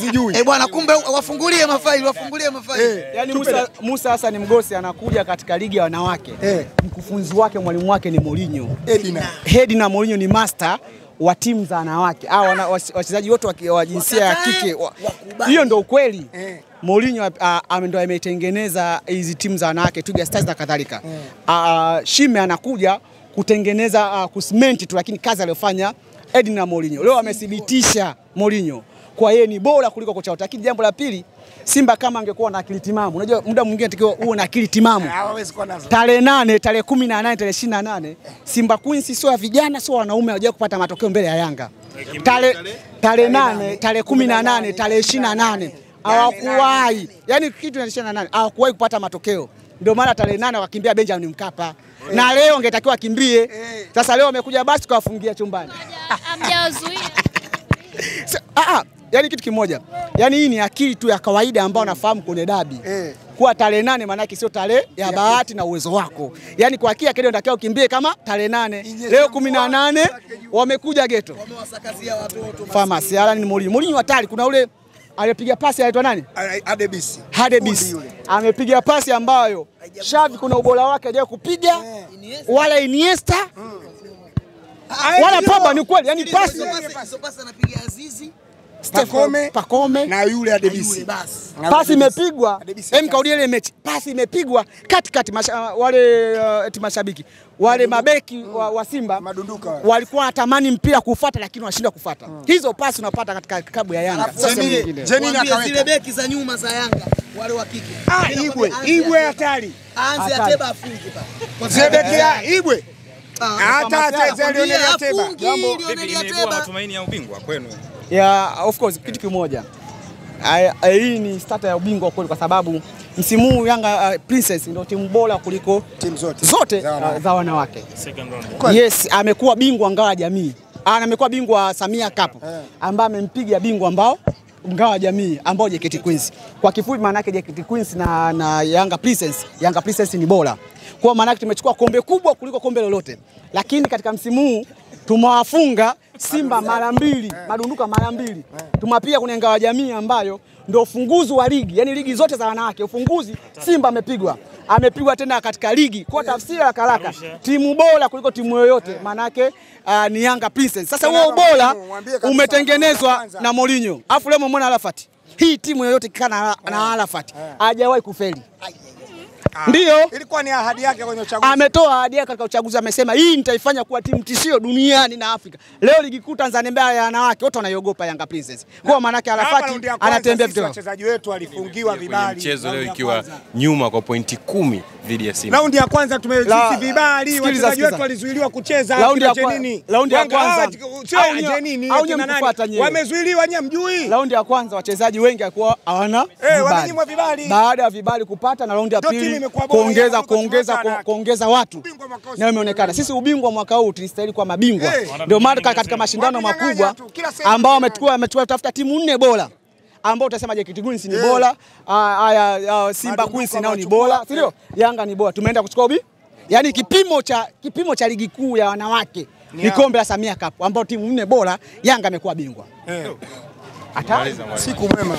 sijui. Bwana kumbe wafungulie mafaili. Yaani Musa Hassan Mgosi anakuja katika ligi ya wanawake. Mkufunzi wake mwalimu wake ni Mourinho. Edina Mourinho ni master wa timu za wanawake. Wachezaji wote wa jinsia ya kike. Hiyo ndio ukweli. Mourinho ndo ametengeneza hizi timu za wanawake, Twiga Stars na kadhalika. Shime anakuja kutengeneza kusimenti tu, lakini kazi aliyofanya Edina Mourinho leo amethibitisha Mourinho kwa yeye ni bora kuliko kocha wote. Lakini jambo la pili, Simba kama angekuwa na akili timamu, unajua muda mwingine atakiwa uwe na akili timamu. Tarehe 8, tarehe 18, tarehe 28 Simba Queens sio ya vijana, sio wanaume, hawajawahi kupata matokeo mbele ya Yanga. Tarehe 8, tarehe 18, tarehe 28 hawakuwahi. Yaani kitu cha 28 hawakuwahi kupata matokeo. Ndio maana tarehe 8 wakakimbia Benjamin Mkapa. Na leo ungetakiwa akimbie. Sasa leo wamekuja basi kuwafungia chumbani. Hamjawazuia. Yaani kitu kimoja. Yaani hii ni akili tu ya kawaida ambao nafahamu kwenye dabi. Kwa tarehe 8 maana yake sio tarehe ya bahati na uwezo wako. Yaani kwa akili yake ndio unatakiwa ukimbie kama tarehe 8. Leo 18 wamekuja geto. Wamewasakazia watu wote. Pharmacy ala ni Mourinho hatari. Kuna ule alipiga pasi anaitwa nani? Hadebis. Amepiga pasi ambayo Xavi kuna ubora wake hajawahi kupiga. Wala Iniesta. Wala Pogba ni kweli. Yaani pasi anapiga Azizi, Pacome na yule Hadebis. Pasi imepigwa. Kaudia ile mechi. Pasi imepigwa katikati wale mashabiki. Wale mabeki wa Simba walikuwa wanatamani mpira kufuata lakini wanashindwa kufuata. Hizo pasi unapata katika klabu ya Yanga. Sasa zile beki za nyuma za Yanga wale wa kike. Ibwe hatari. Aanze Ateba afunge pale. Zile beki ya Ibwe. Hata Lionel Ateba. Imekuwa matumaini ya ubingwa kwenu. Of course kitu kimoja. Hii ni starter ya ubingwa kweli kwa sababu msimu huu Yanga Princess ndio timu bora kuliko timu zote za wanawake. Yes, amekuwa bingwa ngao ya jamii. Amekuwa bingwa Samia Cup ambaye amempiga bingwa ambao ngao ya jamii ambao JKT Queens. Kwa kifupi maana yake JKT Queens na Yanga Princess ni bora. Kwa maana yake tumechukua kombe kubwa kuliko kombe lolote. Lakini katika msimu huu tumewafunga Simba mara 2, madunduka mara 2. Tumapiga kwenye ngao ya jamii ambayo ndio ufunguzi wa ligi. Yaani ligi zote za wanawake ufunguzi Simba amepigwa tena katika ligi. Kwa tafsiri ya karaka timu bora kuliko timu yoyote maana yake ni Yanga Princess. Sasa huo bora umetengenezwa na Mourinho. Alafu leo umeona Arafat. Hii timu yoyote kikana na Arafat hajawahi kufeli. Ndio ilikuwa ni ahadi yake kwenye uchaguzi. Ametoa ahadi yake katika uchaguzi, amesema hii nitaifanya kuwa timu tishio duniani na Afrika. Leo ligi kuu Tanzania bara ya wanawake wote wanaiogopa Yanga Princess. Kwa maana yake Arafat anatembea vitu. Wachezaji wetu walifungiwa vibali. Mchezo leo ikiwa nyuma kwa pointi 10 dhidi ya Simba. Raundi ya kwanza tumesisi vibali, wachezaji wetu walizuiliwa kucheza. Raundi ya kwanza wamezuiliwa nyinyi mjui. Raundi ya kwanza wachezaji wengi walikuwa hawana vibali. Baada ya vibali kupata na raundi ya pili kuongeza watu na imeonekana sisi ubingwa mwaka huu tulistahili kwa mabingwa. Ndio maana katika mashindano makubwa ambao wamechukua tafuta timu 4 bora ambao utasema JKT Queens ni bora, Simba Queens nao ni bora, si ndio? Yanga ni bora. Tumeenda kuchukua yaani kipimo cha ligi kuu ya wanawake ni kombe la Samia Cup ambao timu 4 bora Yanga amekuwa bingwa. Siku mwema.